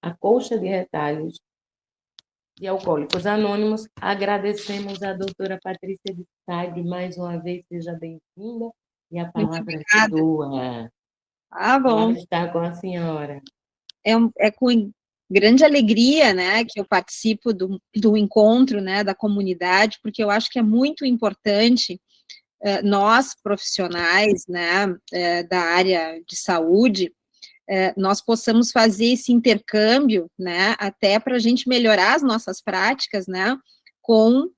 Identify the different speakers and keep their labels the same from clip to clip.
Speaker 1: a colcha de retalhos de Alcoólicos Anônimos. Agradecemos a doutora Patrícia de Saib, mais uma vez, seja bem-vinda, e a palavra é sua.
Speaker 2: Ah, bom.
Speaker 1: Está com a senhora.
Speaker 2: É com grande alegria, né, que eu participo do encontro, né, da comunidade, porque eu acho que é muito importante nós, profissionais, né, da área de saúde, nós possamos fazer esse intercâmbio, né, até para a gente melhorar as nossas práticas, né, com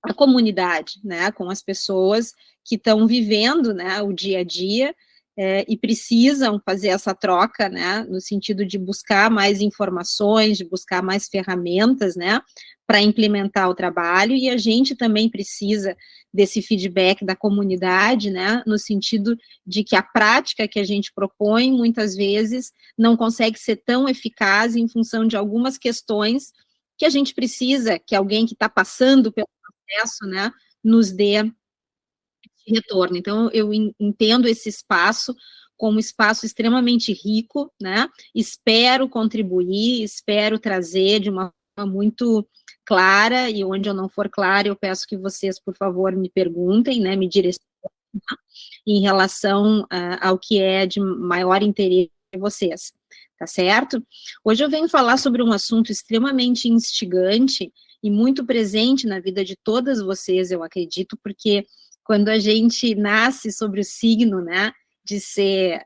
Speaker 2: a comunidade, né, com as pessoas que estão vivendo, né, o dia a dia, e precisam fazer essa troca, né, no sentido de buscar mais informações, de buscar mais ferramentas, né, para implementar o trabalho, e a gente também precisa desse feedback da comunidade, né, no sentido de que a prática que a gente propõe, muitas vezes, não consegue ser tão eficaz em função de algumas questões que a gente precisa que alguém que está passando pelo processo, né, nos dê retorno. Então, eu entendo esse espaço como um espaço extremamente rico, né, espero contribuir, espero trazer de uma forma muito clara, e onde eu não for clara, eu peço que vocês, por favor, me perguntem, né, me direcionem em relação ao que é de maior interesse de vocês, tá certo? Hoje eu venho falar sobre um assunto extremamente instigante e muito presente na vida de todas vocês, eu acredito, porque quando a gente nasce sobre o signo, né, de ser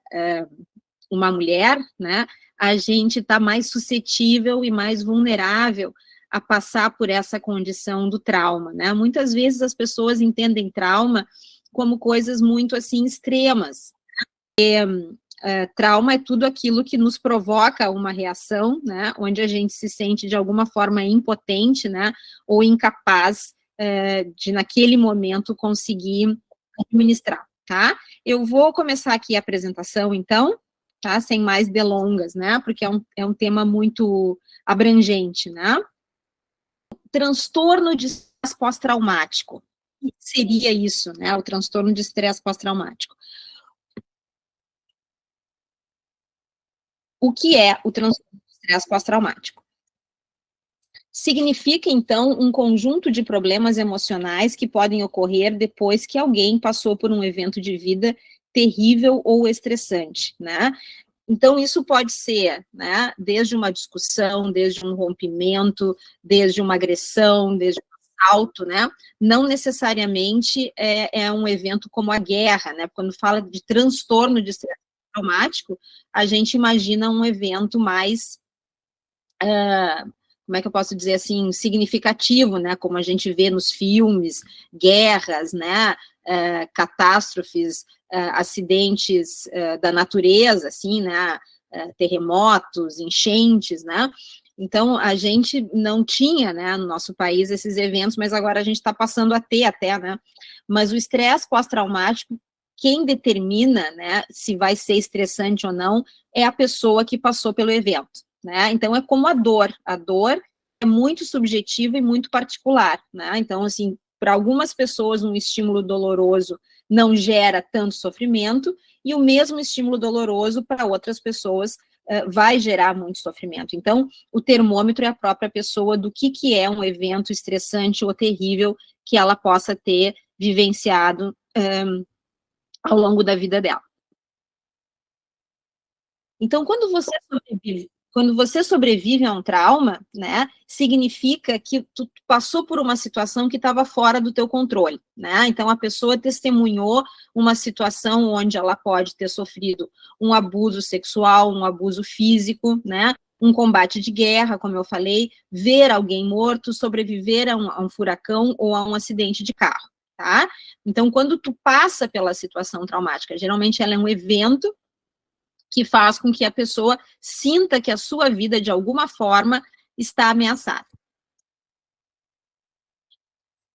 Speaker 2: uma mulher, né, a gente está mais suscetível e mais vulnerável a passar por essa condição do trauma, né? Muitas vezes as pessoas entendem trauma como coisas muito, assim, extremas. Trauma é tudo aquilo que nos provoca uma reação, né, onde a gente se sente de alguma forma impotente, né, ou incapaz de, naquele momento, conseguir administrar, tá? Eu vou começar aqui a apresentação, então, tá, sem mais delongas, né, porque é um tema muito abrangente, né? Transtorno de estresse pós-traumático. O que seria isso, né, o transtorno de estresse pós-traumático? O que é o transtorno de estresse pós-traumático? Significa, então, um conjunto de problemas emocionais que podem ocorrer depois que alguém passou por um evento de vida terrível ou estressante, né? Então, isso pode ser, né, desde uma discussão, desde um rompimento, desde uma agressão, desde um assalto, né? Não necessariamente é um evento como a guerra, né? Quando fala de transtorno de estresse traumático, a gente imagina um evento mais, como é que eu posso dizer assim, significativo, né? Como a gente vê nos filmes, guerras, né? Catástrofes, acidentes da natureza, assim, né? Terremotos, enchentes, né? Então, a gente não tinha, né, no nosso país esses eventos, mas agora a gente está passando a ter até, né? Mas o estresse pós-traumático, quem determina, né, se vai ser estressante ou não, é a pessoa que passou pelo evento, né? Então, é como a dor é muito subjetiva e muito particular, né? Então, assim, para algumas pessoas, um estímulo doloroso não gera tanto sofrimento, e o mesmo estímulo doloroso para outras pessoas vai gerar muito sofrimento. Então, o termômetro é a própria pessoa do que é um evento estressante ou terrível que ela possa ter vivenciado ao longo da vida dela. Então, quando você sobrevive a um trauma, né, significa que tu passou por uma situação que estava fora do teu controle, né? Então, a pessoa testemunhou uma situação onde ela pode ter sofrido um abuso sexual, um abuso físico, né? Um combate de guerra, como eu falei, ver alguém morto, sobreviver a um furacão ou a um acidente de carro, tá? Então, quando tu passa pela situação traumática, geralmente ela é um evento que faz com que a pessoa sinta que a sua vida, de alguma forma, está ameaçada.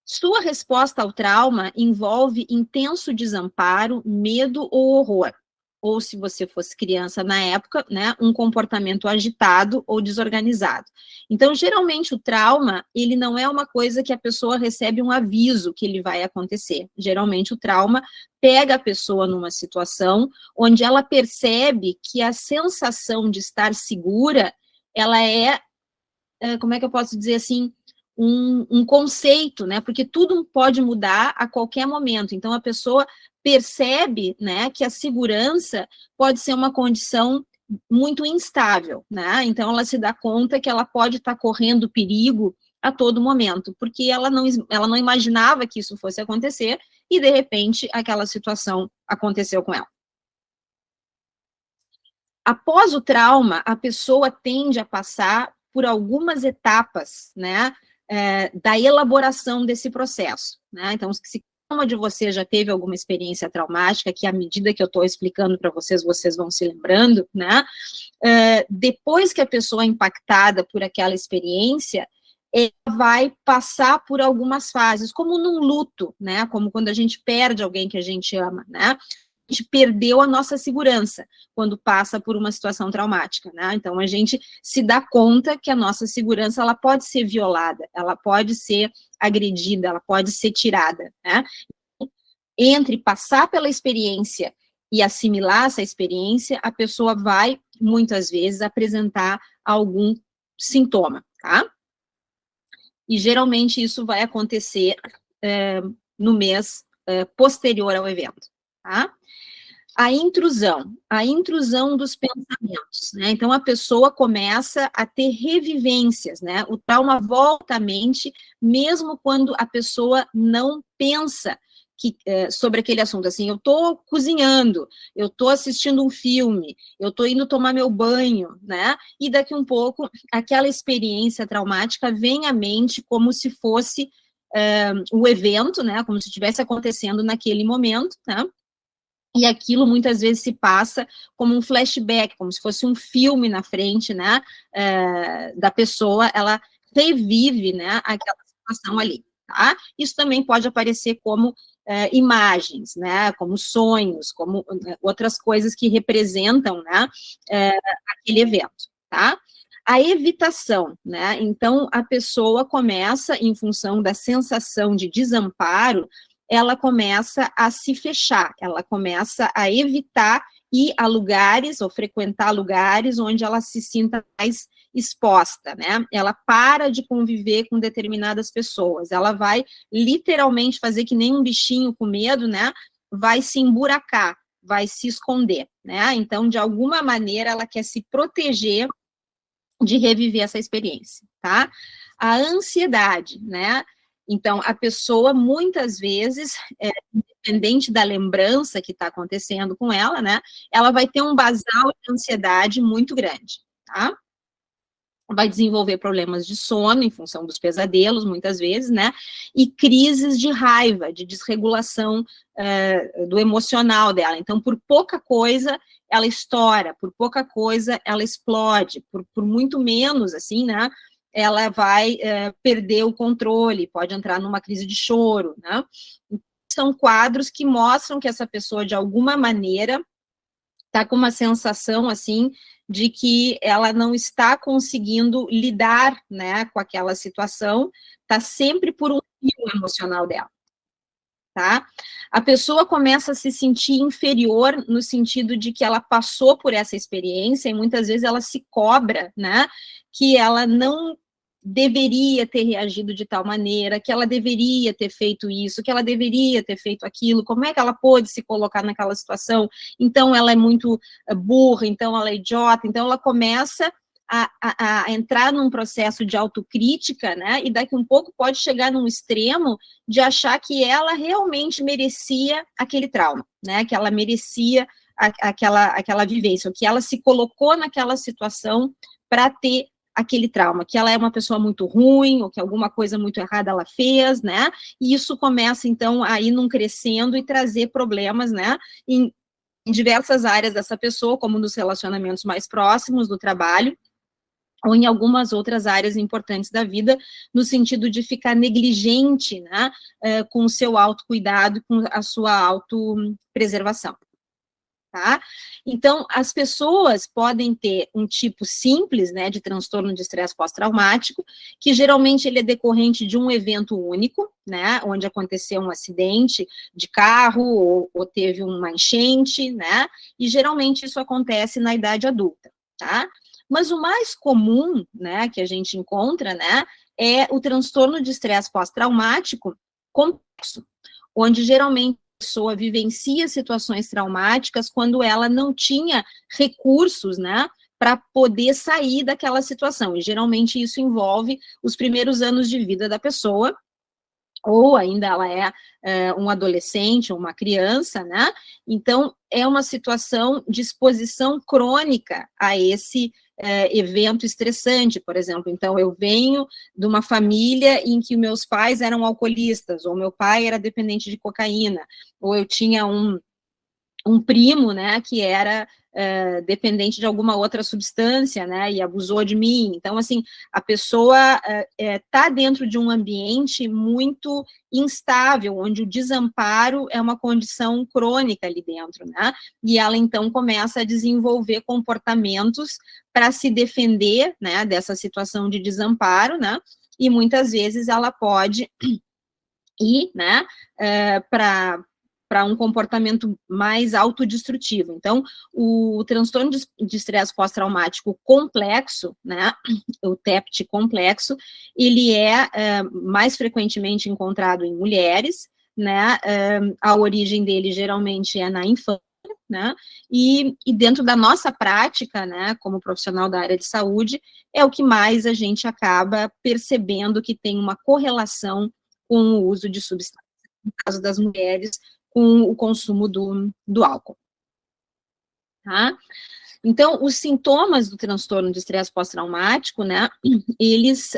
Speaker 2: Sua resposta ao trauma envolve intenso desamparo, medo ou horror. Ou, se você fosse criança na época, né, um comportamento agitado ou desorganizado. Então, geralmente, o trauma, ele não é uma coisa que a pessoa recebe um aviso que ele vai acontecer. Geralmente, o trauma pega a pessoa numa situação onde ela percebe que a sensação de estar segura ela é, como é que eu posso dizer assim, um conceito, né? Porque tudo pode mudar a qualquer momento. Então, a pessoa percebe, né, que a segurança pode ser uma condição muito instável, né? Então, ela se dá conta que ela pode estar correndo perigo a todo momento, porque ela não imaginava que isso fosse acontecer e, de repente, aquela situação aconteceu com ela. Após o trauma, a pessoa tende a passar por algumas etapas, né, da elaboração desse processo, né? Então, se uma de vocês já teve alguma experiência traumática, que à medida que eu estou explicando para vocês, vocês vão se lembrando, né? Depois que a pessoa é impactada por aquela experiência, ela vai passar por algumas fases, como num luto, né? Como quando a gente perde alguém que a gente ama, né? A gente perdeu a nossa segurança quando passa por uma situação traumática, né? Então, a gente se dá conta que a nossa segurança, ela pode ser violada, ela pode ser agredida, ela pode ser tirada, né? Entre passar pela experiência e assimilar essa experiência, a pessoa vai, muitas vezes, apresentar algum sintoma, tá? E, geralmente, isso vai acontecer no mês posterior ao evento, tá? A intrusão dos pensamentos, né? Então, a pessoa começa a ter revivências, né? O trauma volta à mente, mesmo quando a pessoa não pensa sobre aquele assunto. Assim, eu estou cozinhando, eu estou assistindo um filme, eu estou indo tomar meu banho, né? E daqui um pouco, aquela experiência traumática vem à mente como se fosse o evento, né? Como se estivesse acontecendo naquele momento, né? E aquilo muitas vezes se passa como um flashback, como se fosse um filme na frente, né, da pessoa, ela revive, né, aquela situação ali, tá? Isso também pode aparecer como imagens, né, como sonhos, como outras coisas que representam, né, aquele evento, tá? A evitação, né, então a pessoa começa, em função da sensação de desamparo, ela começa a se fechar, ela começa a evitar ir a lugares, ou frequentar lugares onde ela se sinta mais exposta, né? Ela para de conviver com determinadas pessoas, ela vai literalmente fazer que nem um bichinho com medo, né? Vai se emburacar, vai se esconder, né? Então, de alguma maneira, ela quer se proteger de reviver essa experiência, tá? A ansiedade, né? Então, a pessoa, muitas vezes, independente da lembrança que está acontecendo com ela, né, ela vai ter um basal de ansiedade muito grande, tá? Vai desenvolver problemas de sono, em função dos pesadelos, muitas vezes, né, e crises de raiva, de desregulação do emocional dela. Então, por pouca coisa, ela estoura, por pouca coisa, ela explode, por muito menos, assim, né, ela vai perder o controle, pode entrar numa crise de choro, né? São quadros que mostram que essa pessoa, de alguma maneira, está com uma sensação, assim, de que ela não está conseguindo lidar, né, com aquela situação, está sempre por um fio emocional dela, tá? A pessoa começa a se sentir inferior no sentido de que ela passou por essa experiência e muitas vezes ela se cobra, né, que ela não deveria ter reagido de tal maneira, que ela deveria ter feito isso, que ela deveria ter feito aquilo, como é que ela pôde se colocar naquela situação, então ela é muito burra, então ela é idiota, então ela começa a entrar num processo de autocrítica, né, e daqui um pouco pode chegar num extremo de achar que ela realmente merecia aquele trauma, né, que ela merecia aquela vivência, ou que ela se colocou naquela situação para ter aquele trauma, que ela é uma pessoa muito ruim, ou que alguma coisa muito errada ela fez, né, e isso começa, então, a ir num crescendo e trazer problemas, né, em diversas áreas dessa pessoa, como nos relacionamentos mais próximos, do trabalho, ou em algumas outras áreas importantes da vida, no sentido de ficar negligente, né, com o seu autocuidado, com a sua autopreservação. Tá? Então, as pessoas podem ter um tipo simples, né, de transtorno de estresse pós-traumático, que geralmente ele é decorrente de um evento único, né, onde aconteceu um acidente de carro, ou teve uma enchente, né, e geralmente isso acontece na idade adulta, tá? Mas o mais comum, né, que a gente encontra, né, é o transtorno de estresse pós-traumático complexo, onde geralmente a pessoa vivencia situações traumáticas quando ela não tinha recursos, né, para poder sair daquela situação. E geralmente isso envolve os primeiros anos de vida da pessoa, ou ainda ela é um adolescente ou uma criança, né? Então, é uma situação de exposição crônica a esse evento estressante, por exemplo. Então, eu venho de uma família em que meus pais eram alcoolistas, ou meu pai era dependente de cocaína, ou eu tinha um primo, né, que era dependente de alguma outra substância, né, e abusou de mim. Então, assim, a pessoa está dentro de um ambiente muito instável, onde o desamparo é uma condição crônica ali dentro, né, e ela, então, começa a desenvolver comportamentos para se defender, né, dessa situação de desamparo, né, e muitas vezes ela pode ir, né, para um comportamento mais autodestrutivo. Então, o transtorno de estresse pós-traumático complexo, né, o TEPT complexo, ele é mais frequentemente encontrado em mulheres, né, a origem dele geralmente é na infância, né, e dentro da nossa prática, né, como profissional da área de saúde, é o que mais a gente acaba percebendo que tem uma correlação com o uso de substâncias, no caso das mulheres, com o consumo do álcool. Tá? Então, os sintomas do transtorno de estresse pós-traumático, né, eles,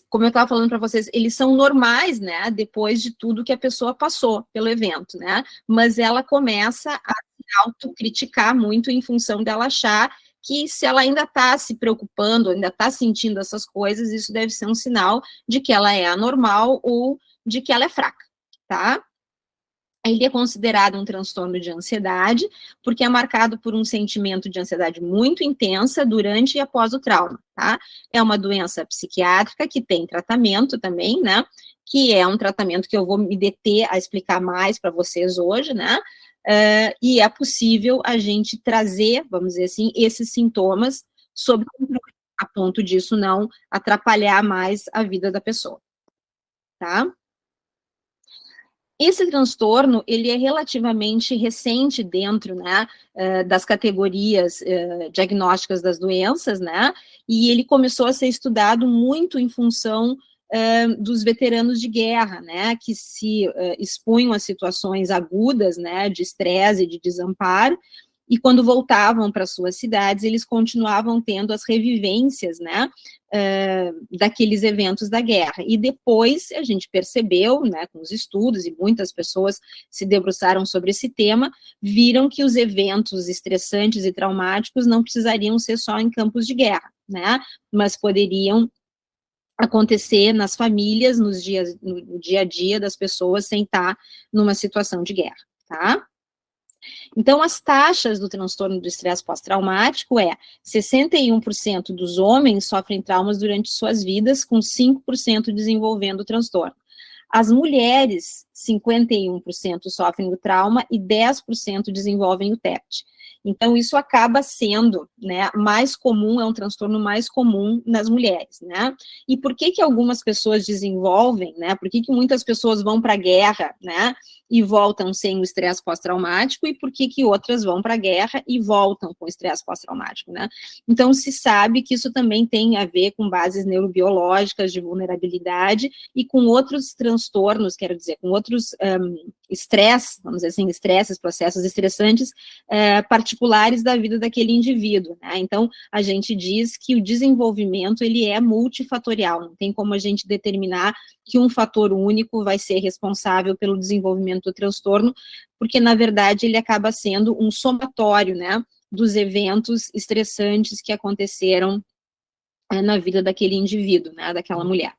Speaker 2: como eu estava falando para vocês, eles são normais, né, depois de tudo que a pessoa passou pelo evento, né, mas ela começa a se autocriticar muito em função dela achar que se ela ainda está se preocupando, ainda está sentindo essas coisas, isso deve ser um sinal de que ela é anormal ou de que ela é fraca, tá? Ele é considerado um transtorno de ansiedade, porque é marcado por um sentimento de ansiedade muito intensa durante e após o trauma, tá? É uma doença psiquiátrica que tem tratamento também, né? Que é um tratamento que eu vou me deter a explicar mais para vocês hoje, né? E é possível a gente trazer, vamos dizer assim, esses sintomas sob controle, a ponto disso não atrapalhar mais a vida da pessoa, tá? Esse transtorno, ele é relativamente recente dentro, né, das categorias diagnósticas das doenças, né, e ele começou a ser estudado muito em função dos veteranos de guerra, né, que se expunham a situações agudas, né, de estresse e de desamparo, e quando voltavam para suas cidades, eles continuavam tendo as revivências, né, daqueles eventos da guerra. E depois a gente percebeu, né, com os estudos, e muitas pessoas se debruçaram sobre esse tema, viram que os eventos estressantes e traumáticos não precisariam ser só em campos de guerra, né, mas poderiam acontecer nas famílias, no dia a dia das pessoas, sem estar numa situação de guerra, tá? Então, as taxas do transtorno do estresse pós-traumático 61% dos homens sofrem traumas durante suas vidas, com 5% desenvolvendo o transtorno. As mulheres, 51% sofrem o trauma e 10% desenvolvem o TEPT. Então, isso acaba sendo, né, mais comum, é um transtorno mais comum nas mulheres, né? E por que algumas pessoas desenvolvem, né? Por que muitas pessoas vão para a guerra, né? E voltam sem o estresse pós-traumático, e por que outras vão para a guerra e voltam com estresse pós-traumático, né? Então, se sabe que isso também tem a ver com bases neurobiológicas de vulnerabilidade e com outros transtornos, quero dizer, com outros estresse, vamos dizer assim, estresses, processos estressantes particulares da vida daquele indivíduo, né? Então, a gente diz que o desenvolvimento, ele é multifatorial, não tem como a gente determinar que um fator único vai ser responsável pelo desenvolvimento do transtorno, porque, na verdade, ele acaba sendo um somatório, né, dos eventos estressantes que aconteceram na vida daquele indivíduo, né, daquela mulher.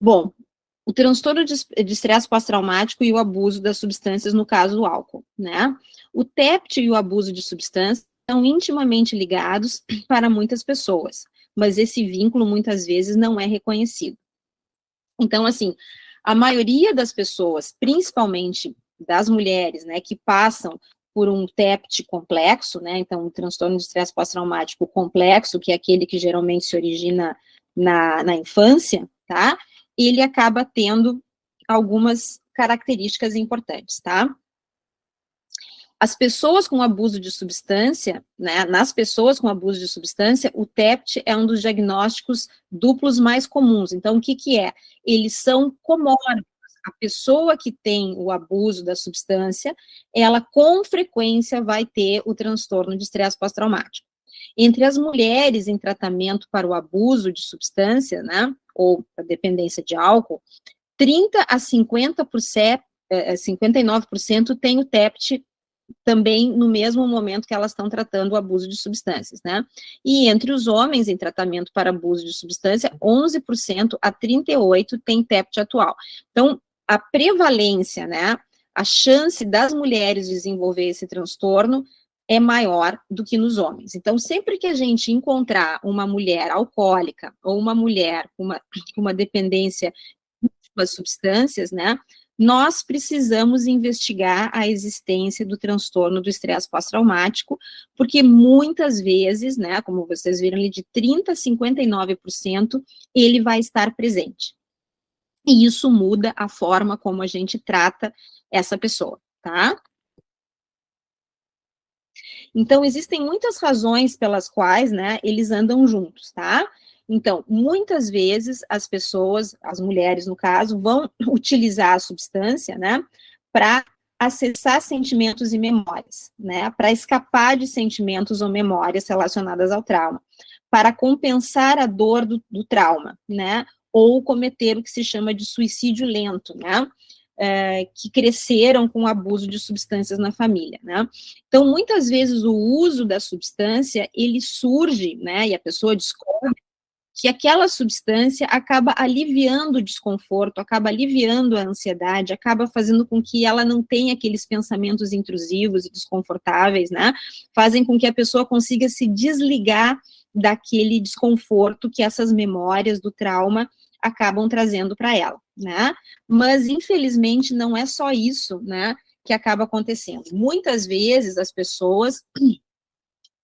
Speaker 2: Bom, o transtorno de estresse pós-traumático e o abuso das substâncias, no caso do álcool, né? O TEPT e o abuso de substâncias são intimamente ligados para muitas pessoas, mas esse vínculo muitas vezes não é reconhecido. Então, assim, a maioria das pessoas, principalmente das mulheres, né, que passam por um TEPT complexo, né, então um transtorno de estresse pós-traumático complexo, que é aquele que geralmente se origina na infância, tá, ele acaba tendo algumas características importantes, tá. As pessoas com abuso de substância, né, nas pessoas com abuso de substância, o TEPT é um dos diagnósticos duplos mais comuns. Então, o que que é? Eles são comórbicos. A pessoa que tem o abuso da substância, ela com frequência vai ter o transtorno de estresse pós-traumático. Entre as mulheres em tratamento para o abuso de substância, né, ou a dependência de álcool, 30 a 50%, 59% tem o TEPT também no mesmo momento que elas estão tratando o abuso de substâncias, né? E entre os homens em tratamento para abuso de substância, 11% a 38% tem TEPT atual. Então, a prevalência, né, a chance das mulheres desenvolver esse transtorno é maior do que nos homens. Então, sempre que a gente encontrar uma mulher alcoólica ou uma mulher com uma dependência de substâncias, né, nós precisamos investigar a existência do transtorno do estresse pós-traumático, porque muitas vezes, né, como vocês viram ali, de 30% a 59%, ele vai estar presente. E isso muda a forma como a gente trata essa pessoa, tá? Então, existem muitas razões pelas quais, né, eles andam juntos, tá? Então, muitas vezes as pessoas, as mulheres no caso, vão utilizar a substância, né, para acessar sentimentos e memórias, né, para escapar de sentimentos ou memórias relacionadas ao trauma, para compensar a dor do trauma, né, ou cometer o que se chama de suicídio lento, né, que cresceram com o abuso de substâncias na família, né. Então, muitas vezes o uso da substância, ele surge, né, e a pessoa descobre que aquela substância acaba aliviando o desconforto, acaba aliviando a ansiedade, acaba fazendo com que ela não tenha aqueles pensamentos intrusivos e desconfortáveis, né, fazem com que a pessoa consiga se desligar daquele desconforto que essas memórias do trauma acabam trazendo para ela, né, mas infelizmente não é só isso, né, que acaba acontecendo. Muitas vezes as pessoas,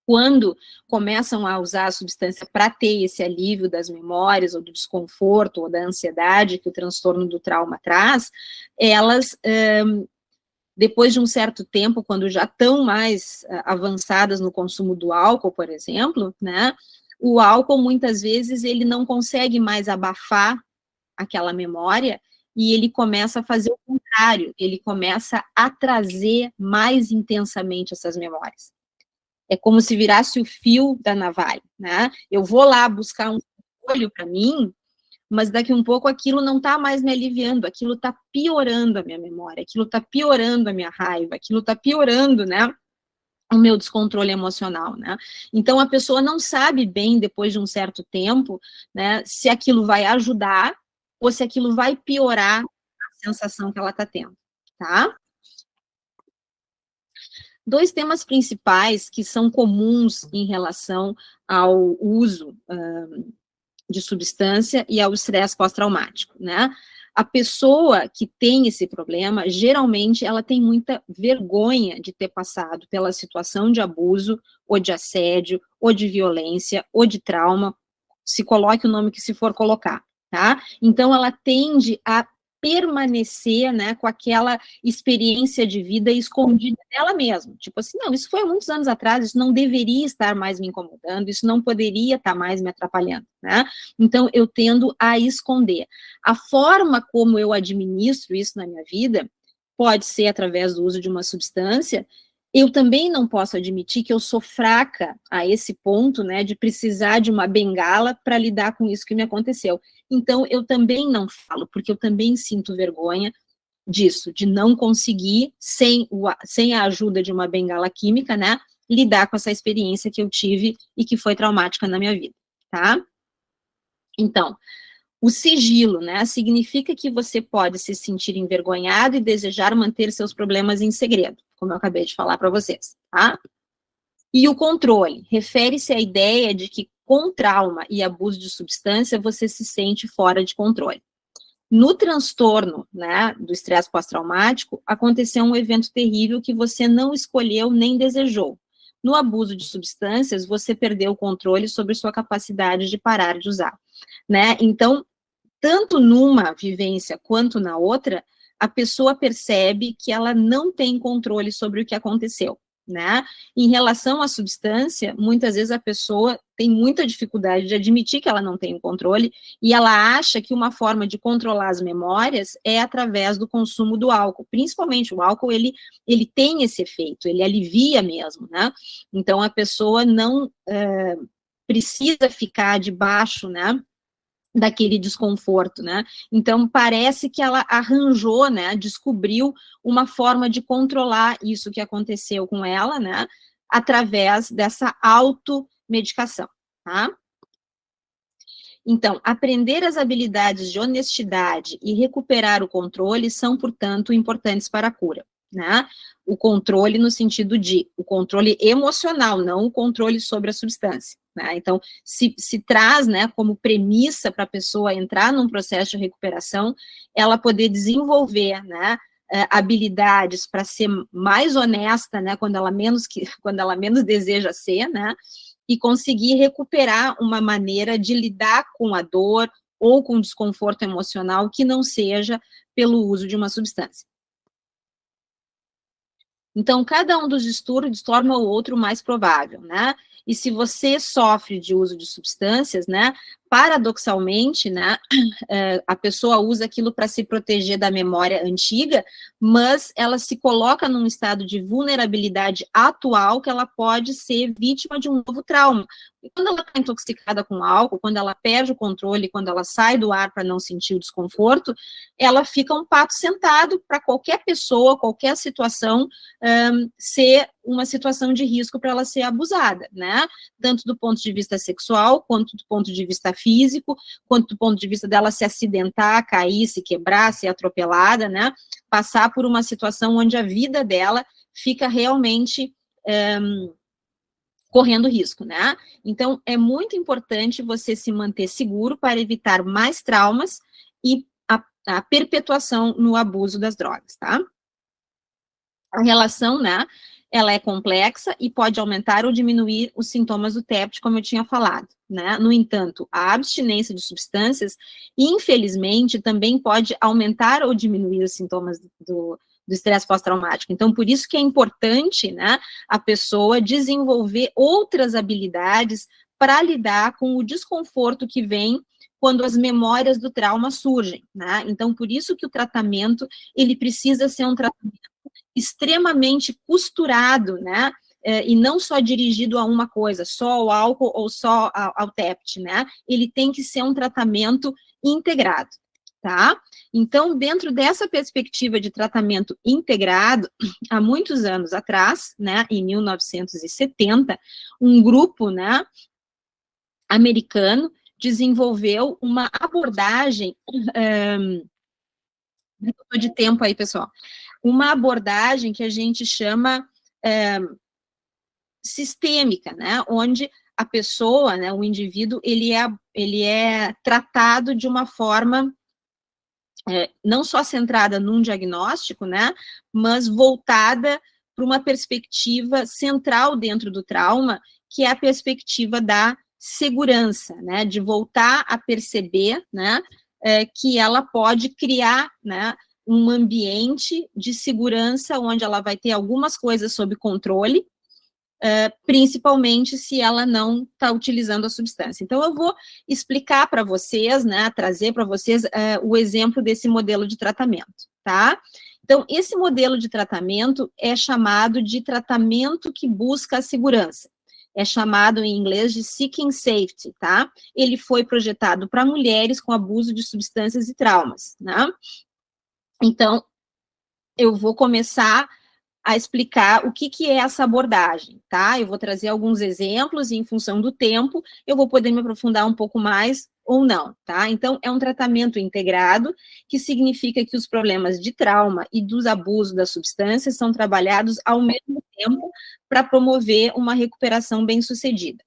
Speaker 2: quando começam a usar a substância para ter esse alívio das memórias, ou do desconforto, ou da ansiedade que o transtorno do trauma traz, elas, depois de um certo tempo, quando já estão mais avançadas no consumo do álcool, por exemplo, né, o álcool, muitas vezes, ele não consegue mais abafar aquela memória, e ele começa a fazer o contrário, ele começa a trazer mais intensamente essas memórias. É como se virasse o fio da navalha, né? Eu vou lá buscar um olho para mim, mas daqui um pouco aquilo não está mais me aliviando, aquilo está piorando a minha memória, aquilo está piorando a minha raiva, aquilo está piorando, né, o meu descontrole emocional, né? Então a pessoa não sabe bem, depois de um certo tempo, né, se aquilo vai ajudar ou se aquilo vai piorar a sensação que ela está tendo, tá? Dois temas principais que são comuns em relação ao uso de substância e ao estresse pós-traumático, né? A pessoa que tem esse problema, geralmente, ela tem muita vergonha de ter passado pela situação de abuso, ou de assédio, ou de violência, ou de trauma, se coloque o nome que se for colocar, tá? Então, ela tende a permanecer, né, com aquela experiência de vida escondida dela mesma, tipo assim, não, isso foi há muitos anos atrás, isso não deveria estar mais me incomodando, isso não poderia estar mais me atrapalhando, né, então eu tendo a esconder. A forma como eu administro isso na minha vida, pode ser através do uso de uma substância. Eu também não posso admitir que eu sou fraca a esse ponto, né, de precisar de uma bengala para lidar com isso que me aconteceu. Então, eu também não falo, porque eu também sinto vergonha disso, de não conseguir, sem a ajuda de uma bengala química, né, lidar com essa experiência que eu tive e que foi traumática na minha vida, tá? Então, o sigilo, né, significa que você pode se sentir envergonhado e desejar manter seus problemas em segredo, como eu acabei de falar para vocês, tá? E o controle, refere-se à ideia de que com trauma e abuso de substância você se sente fora de controle. No transtorno, né, do estresse pós-traumático, aconteceu um evento terrível que você não escolheu nem desejou. No abuso de substâncias, você perdeu o controle sobre sua capacidade de parar de usar, né? Então, tanto numa vivência quanto na outra, a pessoa percebe que ela não tem controle sobre o que aconteceu, né? Em relação à substância, muitas vezes a pessoa tem muita dificuldade de admitir que ela não tem o controle e ela acha que uma forma de controlar as memórias é através do consumo do álcool. Principalmente o álcool, ele tem esse efeito, ele alivia mesmo, né? Então a pessoa não precisa ficar debaixo, né, daquele desconforto, né? Então, parece que ela arranjou, né, descobriu uma forma de controlar isso que aconteceu com ela, né, através dessa automedicação, tá? Então, aprender as habilidades de honestidade e recuperar o controle são, portanto, importantes para a cura, né? O controle no sentido de o controle emocional, não o controle sobre a substância, né? Então, se traz, né, como premissa para a pessoa entrar num processo de recuperação, ela poder desenvolver, né, habilidades para ser mais honesta, né, quando ela menos deseja ser, né, e conseguir recuperar uma maneira de lidar com a dor ou com o desconforto emocional que não seja pelo uso de uma substância. Então, cada um dos distúrbios torna o outro mais provável, né? E se você sofre de uso de substâncias, né, paradoxalmente, né, a pessoa usa aquilo para se proteger da memória antiga, mas ela se coloca num estado de vulnerabilidade atual que ela pode ser vítima de um novo trauma. E quando ela está intoxicada com álcool, quando ela perde o controle, quando ela sai do ar para não sentir o desconforto, ela fica um pato sentado para qualquer pessoa, qualquer situação, ser uma situação de risco para ela ser abusada, né? Tanto do ponto de vista sexual, quanto do ponto de vista físico, quanto do ponto de vista dela se acidentar, cair, se quebrar, ser atropelada, né? Passar por uma situação onde a vida dela fica realmente correndo risco, né? Então, é muito importante você se manter seguro para evitar mais traumas e a perpetuação no abuso das drogas, tá? A relação, né, ela é complexa e pode aumentar ou diminuir os sintomas do TEPT, como eu tinha falado, né? No entanto, a abstinência de substâncias, infelizmente, também pode aumentar ou diminuir os sintomas do estresse pós-traumático. Então, por isso que é importante, né, a pessoa desenvolver outras habilidades para lidar com o desconforto que vem quando as memórias do trauma surgem, né? Então, por isso que o tratamento, ele precisa ser um tratamento extremamente costurado, né, e não só dirigido a uma coisa, só ao álcool ou só ao TEPT, né, ele tem que ser um tratamento integrado, tá? Então, dentro dessa perspectiva de tratamento integrado, há muitos anos atrás, né, em 1970, um grupo, né, americano desenvolveu uma abordagem, de tempo aí, pessoal, uma abordagem que a gente chama sistêmica, né, onde a pessoa, né, o indivíduo, ele é tratado de uma forma não só centrada num diagnóstico, né, mas voltada para uma perspectiva central dentro do trauma, que é a perspectiva da segurança, né, de voltar a perceber, né, que ela pode criar, né, um ambiente de segurança onde ela vai ter algumas coisas sob controle, principalmente se ela não está utilizando a substância. Então, eu vou explicar para vocês, né, trazer para vocês o exemplo desse modelo de tratamento, tá? Então, esse modelo de tratamento é chamado de tratamento que busca a segurança. É chamado em inglês de Seeking Safety, tá? Ele foi projetado para mulheres com abuso de substâncias e traumas, né? Então, eu vou começar a explicar o que é essa abordagem, tá? Eu vou trazer alguns exemplos e, em função do tempo, eu vou poder me aprofundar um pouco mais ou não, tá? Então, é um tratamento integrado, que significa que os problemas de trauma e dos abusos das substâncias são trabalhados ao mesmo tempo para promover uma recuperação bem-sucedida.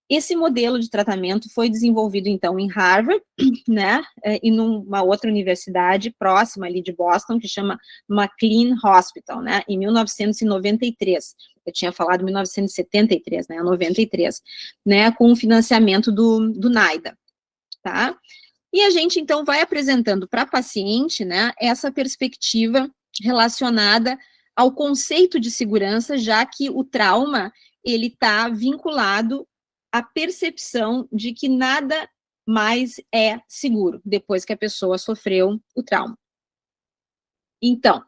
Speaker 2: Esse modelo de tratamento foi desenvolvido, então, em Harvard, né, e numa outra universidade próxima ali de Boston, que chama McLean Hospital, né, em 1993. Eu tinha falado 1973, né, 93, né, com o financiamento do NIDA, tá? E a gente, então, vai apresentando para a paciente, né, essa perspectiva relacionada ao conceito de segurança, já que o trauma, ele está vinculado à percepção de que nada mais é seguro depois que a pessoa sofreu o trauma. Então,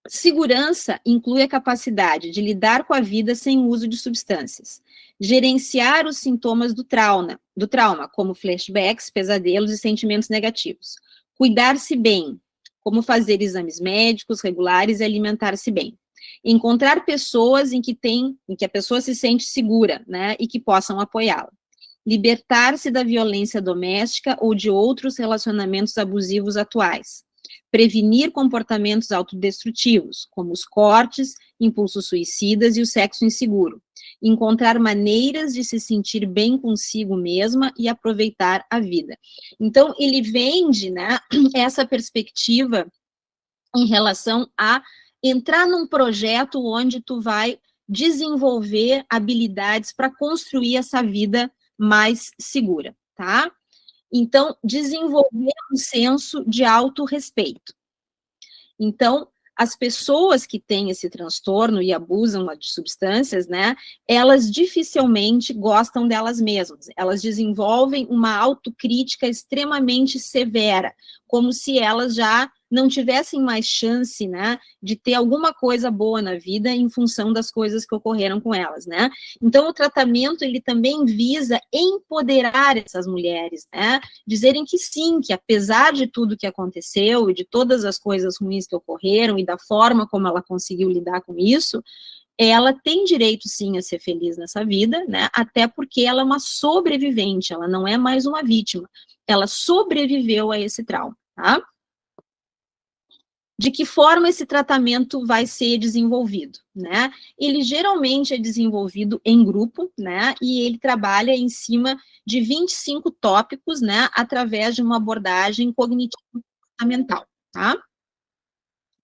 Speaker 2: segurança inclui a capacidade de lidar com a vida sem o uso de substâncias, gerenciar os sintomas do trauma, como flashbacks, pesadelos e sentimentos negativos, cuidar-se bem, como fazer exames médicos regulares e alimentar-se bem, encontrar pessoas em que a pessoa se sente segura, né, e que possam apoiá-la, libertar-se da violência doméstica ou de outros relacionamentos abusivos atuais, prevenir comportamentos autodestrutivos, como os cortes, impulsos suicidas e o sexo inseguro, encontrar maneiras de se sentir bem consigo mesma e aproveitar a vida. Então, ele vende, né, essa perspectiva em relação a entrar num projeto onde tu vai desenvolver habilidades para construir essa vida mais segura, tá? Então, desenvolver um senso de autorrespeito. Então, as pessoas que têm esse transtorno e abusam de substâncias, né, elas dificilmente gostam delas mesmas. Elas desenvolvem uma autocrítica extremamente severa, como se elas já não tivessem mais chance, né, de ter alguma coisa boa na vida em função das coisas que ocorreram com elas, né. Então, o tratamento, ele também visa empoderar essas mulheres, né, dizerem que sim, que apesar de tudo que aconteceu e de todas as coisas ruins que ocorreram e da forma como ela conseguiu lidar com isso, ela tem direito, sim, a ser feliz nessa vida, né, até porque ela é uma sobrevivente, ela não é mais uma vítima, ela sobreviveu a esse trauma, tá? De que forma esse tratamento vai ser desenvolvido, né? Ele geralmente é desenvolvido em grupo, né? E ele trabalha em cima de 25 tópicos, né? Através de uma abordagem cognitivo-comportamental, tá?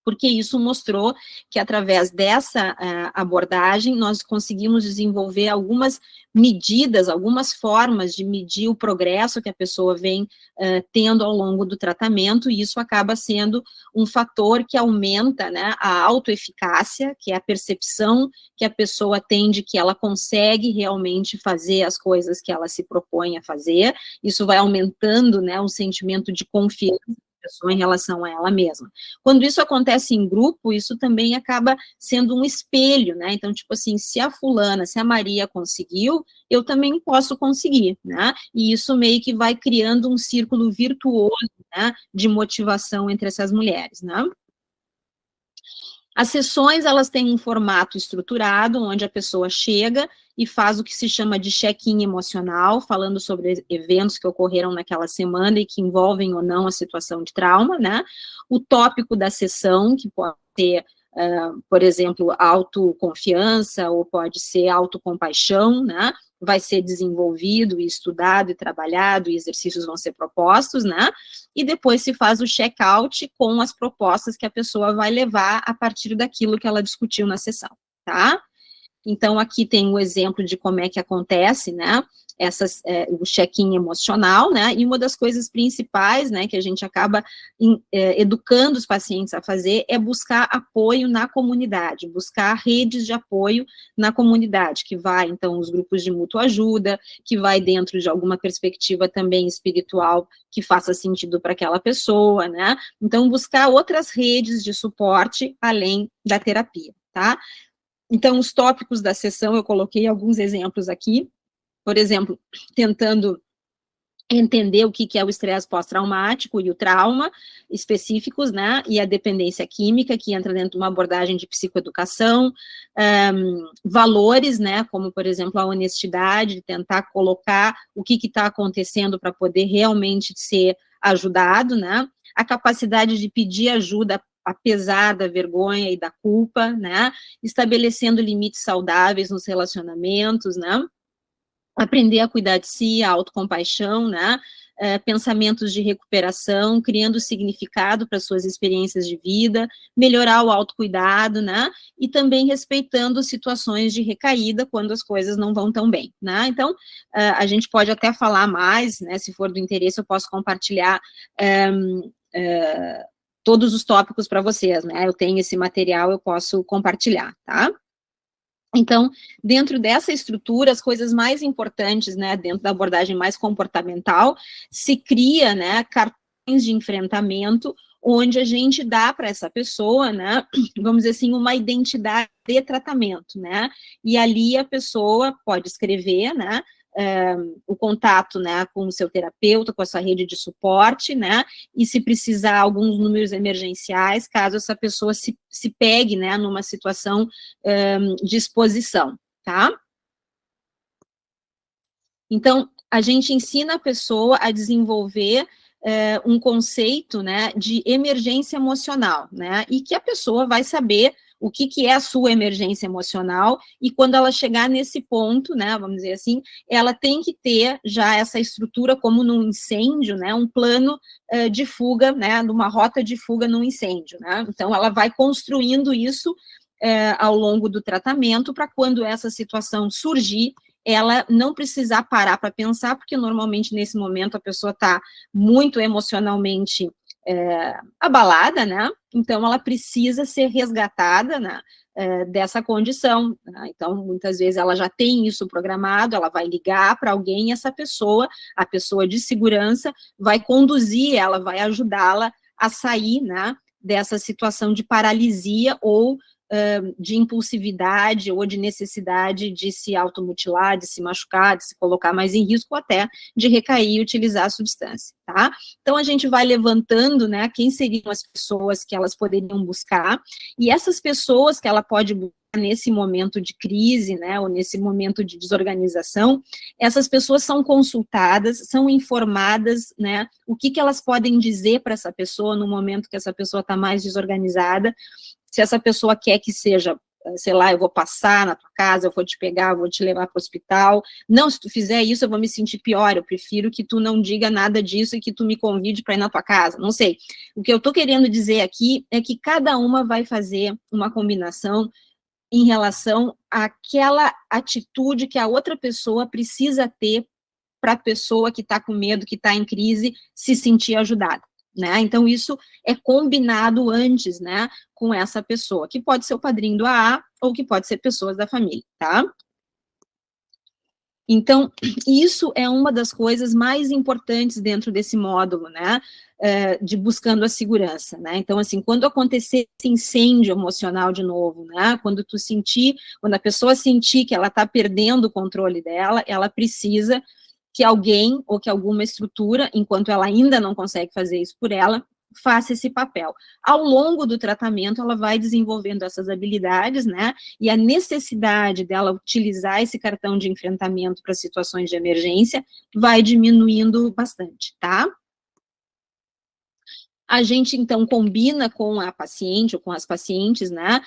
Speaker 2: Porque isso mostrou que, através dessa abordagem, nós conseguimos desenvolver algumas medidas, algumas formas de medir o progresso que a pessoa vem tendo ao longo do tratamento, e isso acaba sendo um fator que aumenta, né, a autoeficácia, que é a percepção que a pessoa tem de que ela consegue realmente fazer as coisas que ela se propõe a fazer. Isso vai aumentando, né, o sentimento de confiança pessoa em relação a ela mesma. Quando isso acontece em grupo, isso também acaba sendo um espelho, né? Então, tipo assim, se a fulana, se a Maria conseguiu, eu também posso conseguir, né? E isso meio que vai criando um círculo virtuoso, né, de motivação entre essas mulheres, né? As sessões, elas têm um formato estruturado, onde a pessoa chega e faz o que se chama de check-in emocional, falando sobre eventos que ocorreram naquela semana e que envolvem ou não a situação de trauma, né? O tópico da sessão, que pode ter, por exemplo, autoconfiança, ou pode ser autocompaixão, né? Vai ser desenvolvido e estudado e trabalhado, e exercícios vão ser propostos, né? E depois se faz o check-out com as propostas que a pessoa vai levar a partir daquilo que ela discutiu na sessão, tá? Então, aqui tem um exemplo de como é que acontece, né, o check-in emocional, né, e uma das coisas principais, né, que a gente acaba educando os pacientes a fazer é buscar apoio na comunidade, buscar redes de apoio na comunidade, que vai, então, os grupos de mútua ajuda, que vai dentro de alguma perspectiva também espiritual que faça sentido para aquela pessoa, né, então, buscar outras redes de suporte além da terapia, tá? Então, os tópicos da sessão, eu coloquei alguns exemplos aqui, por exemplo, tentando entender o que é o estresse pós-traumático e o trauma específicos, né, e a dependência química, que entra dentro de uma abordagem de psicoeducação, valores, né, como, por exemplo, a honestidade, tentar colocar o que está acontecendo para poder realmente ser ajudado, né, a capacidade de pedir ajuda apesar da vergonha e da culpa, né, estabelecendo limites saudáveis nos relacionamentos, né, aprender a cuidar de si, a autocompaixão, né? Pensamentos de recuperação, criando significado para suas experiências de vida, melhorar o autocuidado, né? E também respeitando situações de recaída quando as coisas não vão tão bem, né? Então, a gente pode até falar mais, né? Se for do interesse, eu posso compartilhar todos os tópicos para vocês, né? Eu tenho esse material, eu posso compartilhar, tá? Então, dentro dessa estrutura, as coisas mais importantes, né, dentro da abordagem mais comportamental, se cria, né, cartões de enfrentamento, onde a gente dá para essa pessoa, né, vamos dizer assim, uma identidade de tratamento, né, e ali a pessoa pode escrever, né, o contato, né, com o seu terapeuta, com a sua rede de suporte, né, e se precisar alguns números emergenciais, caso essa pessoa se pegue, né, numa situação de exposição, tá? Então, a gente ensina a pessoa a desenvolver um conceito, né, de emergência emocional, né, e que a pessoa vai saber o que é a sua emergência emocional, e quando ela chegar nesse ponto, né, vamos dizer assim, ela tem que ter já essa estrutura como num incêndio, né, um plano de fuga, né, numa rota de fuga num incêndio, né, então ela vai construindo isso ao longo do tratamento, para quando essa situação surgir, ela não precisar parar para pensar, porque normalmente nesse momento a pessoa está muito emocionalmente abalada, né? Então ela precisa ser resgatada, né, dessa condição, né? Então muitas vezes ela já tem isso programado, ela vai ligar para alguém, e essa pessoa, a pessoa de segurança, vai conduzir ela, vai ajudá-la a sair, né, dessa situação de paralisia ou de impulsividade ou de necessidade de se automutilar, de se machucar, de se colocar mais em risco, ou até de recair e utilizar a substância, tá? Então, a gente vai levantando, né, quem seriam as pessoas que elas poderiam buscar, e essas pessoas que ela pode buscar nesse momento de crise, né, ou nesse momento de desorganização, essas pessoas são consultadas, são informadas, né, o que elas podem dizer para essa pessoa no momento que essa pessoa está mais desorganizada. Se essa pessoa quer que seja, sei lá, eu vou passar na tua casa, eu vou te pegar, eu vou te levar para o hospital. Não, se tu fizer isso, eu vou me sentir pior, eu prefiro que tu não diga nada disso e que tu me convide para ir na tua casa, não sei. O que eu estou querendo dizer aqui é que cada uma vai fazer uma combinação em relação àquela atitude que a outra pessoa precisa ter para a pessoa que está com medo, que está em crise, se sentir ajudada, né? Então, isso é combinado antes, né, com essa pessoa, que pode ser o padrinho do AA, ou que pode ser pessoas da família, tá? Então, isso é uma das coisas mais importantes dentro desse módulo, né, de buscando a segurança, né? Então, assim, quando acontecer esse incêndio emocional de novo, né, quando a pessoa sentir que ela está perdendo o controle dela, ela precisa que alguém ou que alguma estrutura, enquanto ela ainda não consegue fazer isso por ela, faça esse papel. Ao longo do tratamento, ela vai desenvolvendo essas habilidades, né, e a necessidade dela utilizar esse cartão de enfrentamento para situações de emergência vai diminuindo bastante, tá? A gente, então, combina com a paciente ou com as pacientes, né,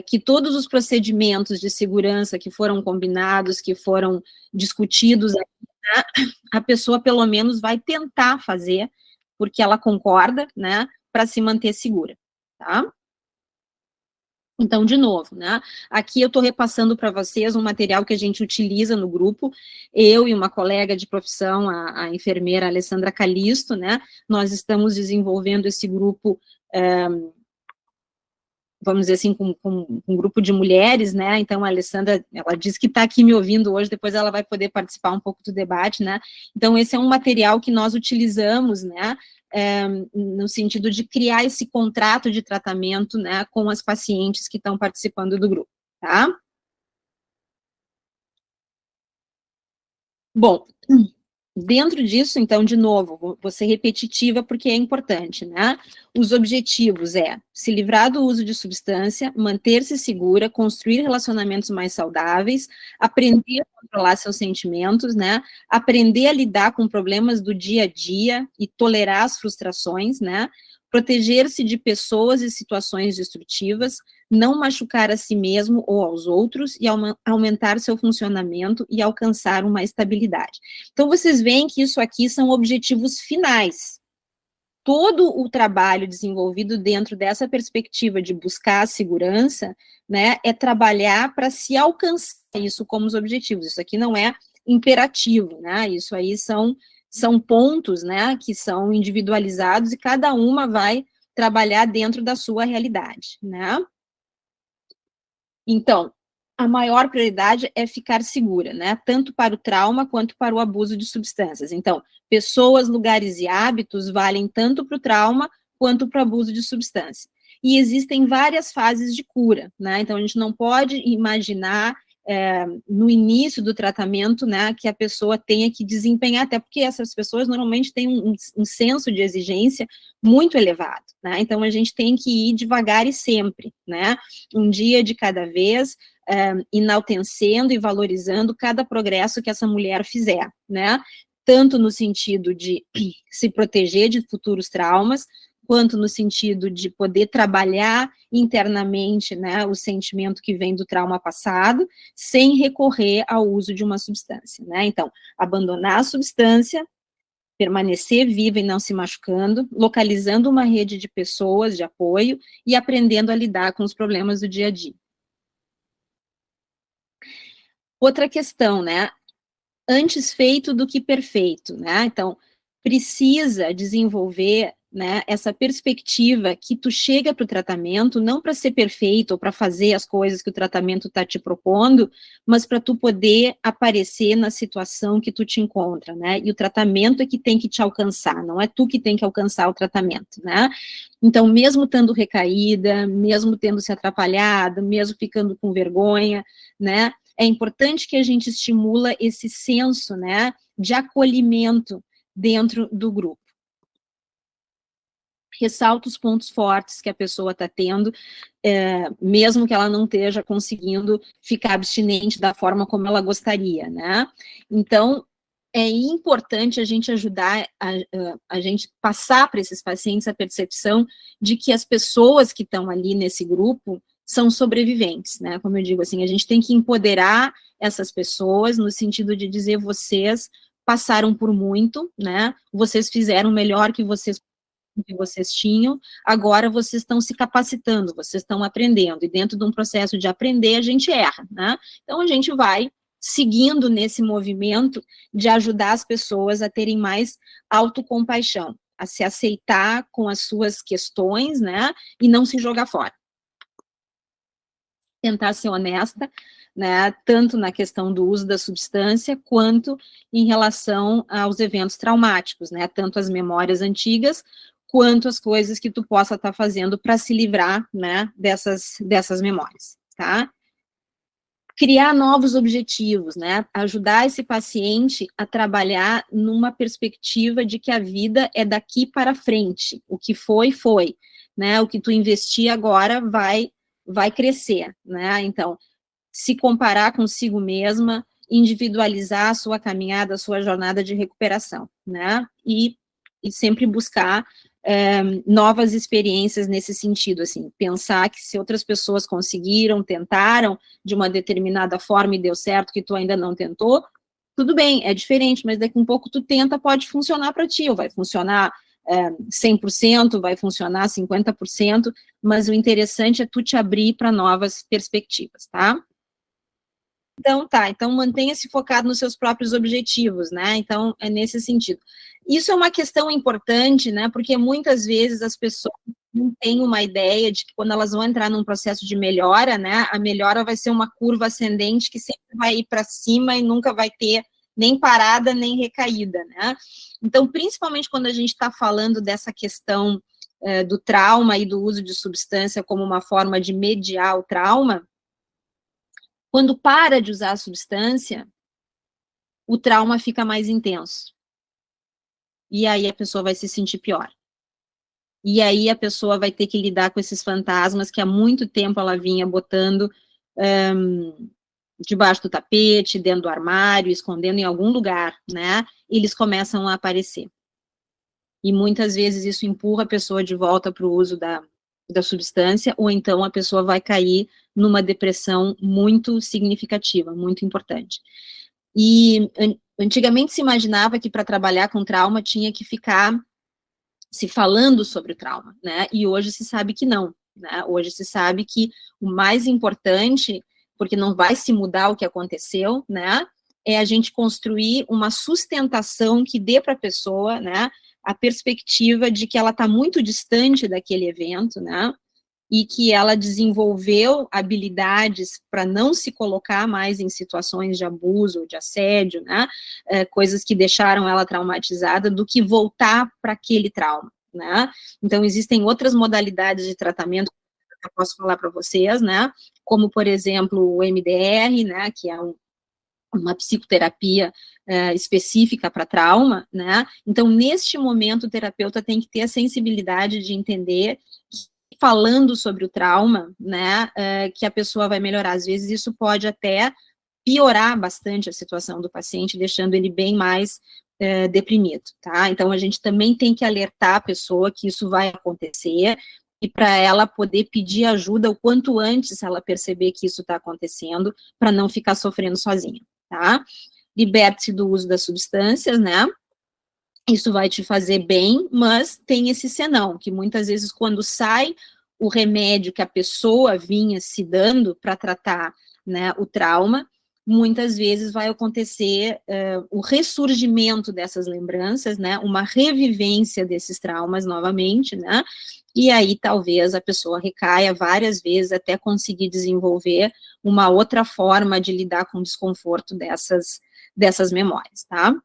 Speaker 2: que todos os procedimentos de segurança que foram combinados, que foram discutidos, né, a pessoa, pelo menos, vai tentar fazer, porque ela concorda, né, para se manter segura, tá? Então, de novo, né, aqui eu estou repassando para vocês um material que a gente utiliza no grupo, eu e uma colega de profissão, a enfermeira Alessandra Calisto, né, nós estamos desenvolvendo esse grupo, vamos dizer assim, com um grupo de mulheres, né, então a Alessandra, ela disse que está aqui me ouvindo hoje, depois ela vai poder participar um pouco do debate, né, então esse é um material que nós utilizamos, né, no sentido de criar esse contrato de tratamento, né, com as pacientes que estão participando do grupo, tá? Bom, dentro disso, então, de novo, vou ser repetitiva porque é importante, né? Os objetivos se livrar do uso de substância, manter-se segura, construir relacionamentos mais saudáveis, aprender a controlar seus sentimentos, né? Aprender a lidar com problemas do dia a dia e tolerar as frustrações, né? proteger-se de pessoas e situações destrutivas, não machucar a si mesmo ou aos outros e aumentar seu funcionamento e alcançar uma estabilidade. Então, vocês veem que isso aqui são objetivos finais. Todo o trabalho desenvolvido dentro dessa perspectiva de buscar a segurança, né, é trabalhar para se alcançar isso como os objetivos. Isso aqui não é imperativo, né, isso aí são pontos, né, que são individualizados e cada uma vai trabalhar dentro da sua realidade, né. Então, a maior prioridade é ficar segura, né, tanto para o trauma quanto para o abuso de substâncias. Então, pessoas, lugares e hábitos valem tanto para o trauma quanto para o abuso de substância. E existem várias fases de cura, né, então a gente não pode imaginar no início do tratamento, né, que a pessoa tenha que desempenhar, até porque essas pessoas normalmente têm um senso de exigência muito elevado, né, então a gente tem que ir devagar e sempre, né, um dia de cada vez, enaltecendo e valorizando cada progresso que essa mulher fizer, né, tanto no sentido de se proteger de futuros traumas, quanto no sentido de poder trabalhar internamente, né, o sentimento que vem do trauma passado, sem recorrer ao uso de uma substância, né, então, abandonar a substância, permanecer viva e não se machucando, localizando uma rede de pessoas de apoio e aprendendo a lidar com os problemas do dia a dia. Outra questão, né, antes feito do que perfeito, né, então, precisa desenvolver, né, essa perspectiva que tu chega para o tratamento não para ser perfeito ou para fazer as coisas que o tratamento está te propondo, mas para tu poder aparecer na situação que tu te encontra, né, e o tratamento é que tem que te alcançar, não é tu que tem que alcançar o tratamento, né, então mesmo estando recaída, mesmo tendo se atrapalhado, mesmo ficando com vergonha, né, é importante que a gente estimula esse senso, né, de acolhimento dentro do grupo. Ressalta os pontos fortes que a pessoa está tendo, mesmo que ela não esteja conseguindo ficar abstinente da forma como ela gostaria, né? Então, é importante a gente ajudar a gente passar para esses pacientes a percepção de que as pessoas que estão ali nesse grupo são sobreviventes, né? Como eu digo assim, a gente tem que empoderar essas pessoas no sentido de dizer, vocês passaram por muito, né? Vocês fizeram o melhor que vocês tinham, agora vocês estão se capacitando, vocês estão aprendendo, e dentro de um processo de aprender, a gente erra, né? Então, a gente vai seguindo nesse movimento de ajudar as pessoas a terem mais autocompaixão, a se aceitar com as suas questões, né, e não se jogar fora. Tentar ser honesta, né, tanto na questão do uso da substância, quanto em relação aos eventos traumáticos, né, tanto as memórias antigas, quanto as coisas que tu possa estar fazendo para se livrar, né, dessas memórias, tá? Criar novos objetivos, né, ajudar esse paciente a trabalhar numa perspectiva de que a vida é daqui para frente, o que foi, né, o que tu investir agora vai crescer, né, então, se comparar consigo mesma, individualizar a sua caminhada, a sua jornada de recuperação, né, e sempre buscar novas experiências nesse sentido, assim, pensar que se outras pessoas conseguiram, tentaram de uma determinada forma e deu certo, que tu ainda não tentou, tudo bem, é diferente, mas daqui a um pouco tu tenta, pode funcionar para ti, ou vai funcionar 100%, vai funcionar 50%, mas o interessante é tu te abrir para novas perspectivas, tá? Então mantenha-se focado nos seus próprios objetivos, né, então é nesse sentido. Isso é uma questão importante, né, porque muitas vezes as pessoas não têm uma ideia de que quando elas vão entrar num processo de melhora, né, a melhora vai ser uma curva ascendente que sempre vai ir para cima e nunca vai ter nem parada, nem recaída, né. Então, principalmente quando a gente está falando dessa questão do trauma e do uso de substância como uma forma de mediar o trauma, quando para de usar a substância, o trauma fica mais intenso. E aí a pessoa vai se sentir pior. E aí a pessoa vai ter que lidar com esses fantasmas que há muito tempo ela vinha botando debaixo do tapete, dentro do armário, escondendo em algum lugar, né? E eles começam a aparecer. e muitas vezes isso empurra a pessoa de volta para o uso da substância, ou então a pessoa vai cair numa depressão muito significativa, muito importante. E antigamente se imaginava que para trabalhar com trauma tinha que ficar se falando sobre o trauma, né? E hoje se sabe que não, né? Hoje se sabe que o mais importante, porque não vai se mudar o que aconteceu, né? É a gente construir uma sustentação que dê para a pessoa, né? A perspectiva de que ela está muito distante daquele evento, né? E que ela desenvolveu habilidades para não se colocar mais em situações de abuso, de assédio, né, coisas que deixaram ela traumatizada, do que voltar para aquele trauma, né. Então, existem outras modalidades de tratamento que eu posso falar para vocês, né, como, por exemplo, o MDR, né, que é uma psicoterapia específica para trauma, né, então, neste momento, o terapeuta tem que ter a sensibilidade de entender falando sobre o trauma, né, que a pessoa vai melhorar. Às vezes isso pode até piorar bastante a situação do paciente, deixando ele bem mais deprimido, tá? Então, a gente também tem que alertar a pessoa que isso vai acontecer, e para ela poder pedir ajuda o quanto antes ela perceber que isso está acontecendo, para não ficar sofrendo sozinha, tá? Liberte-se do uso das substâncias, né? Isso vai te fazer bem, mas tem esse senão, que muitas vezes quando sai o remédio que a pessoa vinha se dando para tratar, né, o trauma, muitas vezes vai acontecer o ressurgimento dessas lembranças, né, uma revivência desses traumas novamente, né, e aí talvez a pessoa recaia várias vezes até conseguir desenvolver uma outra forma de lidar com o desconforto dessas memórias, tá?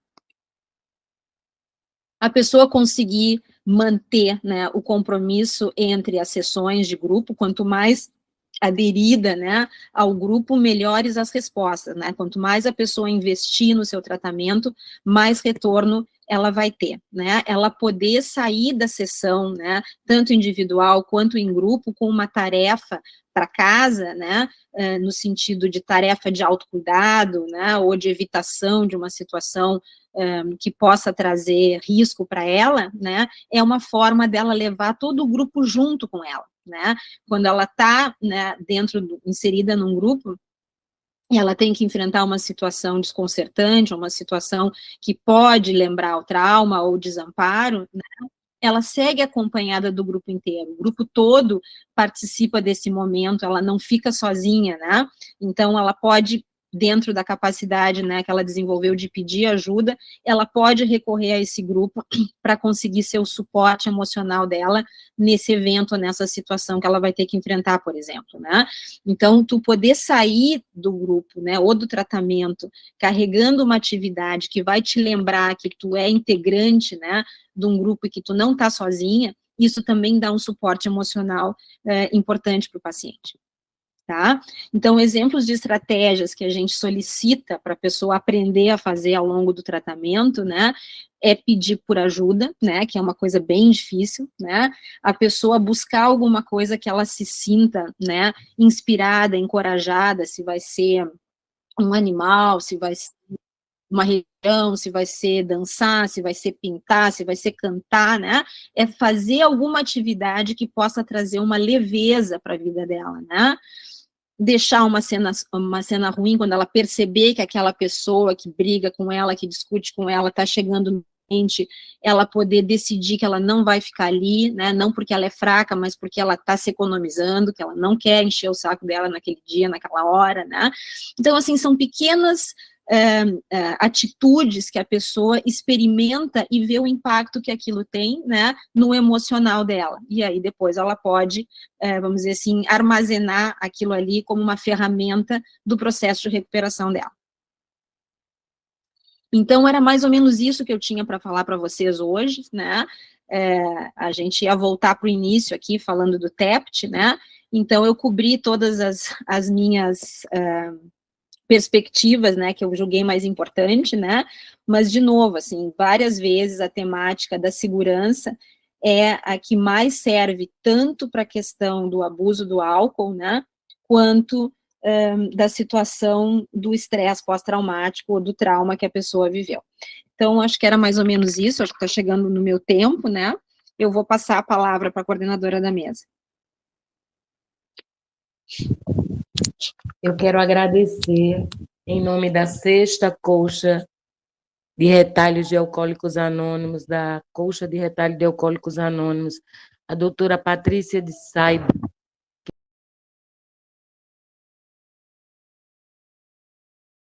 Speaker 2: A pessoa conseguir manter, né, o compromisso entre as sessões de grupo, quanto mais aderida, né, ao grupo, melhores as respostas, né, quanto mais a pessoa investir no seu tratamento, mais retorno ela vai ter, né, ela poder sair da sessão, né, tanto individual quanto em grupo, com uma tarefa para casa, né, no sentido de tarefa de autocuidado, né, ou de evitação de uma situação que possa trazer risco para ela, né, é uma forma dela levar todo o grupo junto com ela, né, quando ela está, né, inserida num grupo, e ela tem que enfrentar uma situação desconcertante, uma situação que pode lembrar o trauma ou o desamparo, né, ela segue acompanhada do grupo inteiro, o grupo todo participa desse momento, ela não fica sozinha, né, então ela pode, dentro da capacidade, né, que ela desenvolveu de pedir ajuda, ela pode recorrer a esse grupo para conseguir ser o suporte emocional dela nesse evento, nessa situação que ela vai ter que enfrentar, por exemplo, né. Então, tu poder sair do grupo, né, ou do tratamento, carregando uma atividade que vai te lembrar que tu é integrante, né, de um grupo e que tu não está sozinha, isso também dá um suporte emocional importante para o paciente. Tá? Então, exemplos de estratégias que a gente solicita para a pessoa aprender a fazer ao longo do tratamento, né, é pedir por ajuda, né, que é uma coisa bem difícil, né, a pessoa buscar alguma coisa que ela se sinta, né, inspirada, encorajada, se vai ser um animal, se vai ser uma região, se vai ser dançar, se vai ser pintar, se vai ser cantar, né, é fazer alguma atividade que possa trazer uma leveza para a vida dela, né, deixar uma cena ruim, quando ela perceber que aquela pessoa que briga com ela, que discute com ela, está chegando no ambiente, ela poder decidir que ela não vai ficar ali, né, não porque ela é fraca, mas porque ela está se economizando, que ela não quer encher o saco dela naquele dia, naquela hora, né. Então, assim, são pequenas atitudes que a pessoa experimenta e vê o impacto que aquilo tem, né, no emocional dela, e aí depois ela pode, vamos dizer assim, armazenar aquilo ali como uma ferramenta do processo de recuperação dela. Então, era mais ou menos isso que eu tinha para falar para vocês hoje, né, a gente ia voltar para o início aqui, falando do TEPT, né, então eu cobri todas as minhas perspectivas, né, que eu julguei mais importante, né, mas, de novo, assim, várias vezes a temática da segurança é a que mais serve tanto para a questão do abuso do álcool, né, quanto da situação do estresse pós-traumático ou do trauma que a pessoa viveu. Então, acho que era mais ou menos isso, acho que está chegando no meu tempo, né? Eu vou passar a palavra para a coordenadora da mesa.
Speaker 1: Eu quero agradecer, em nome da Sexta Colcha de Retalhos de Alcoólicos Anônimos, da Colcha de Retalho de Alcoólicos Anônimos, a doutora Patrícia de Sá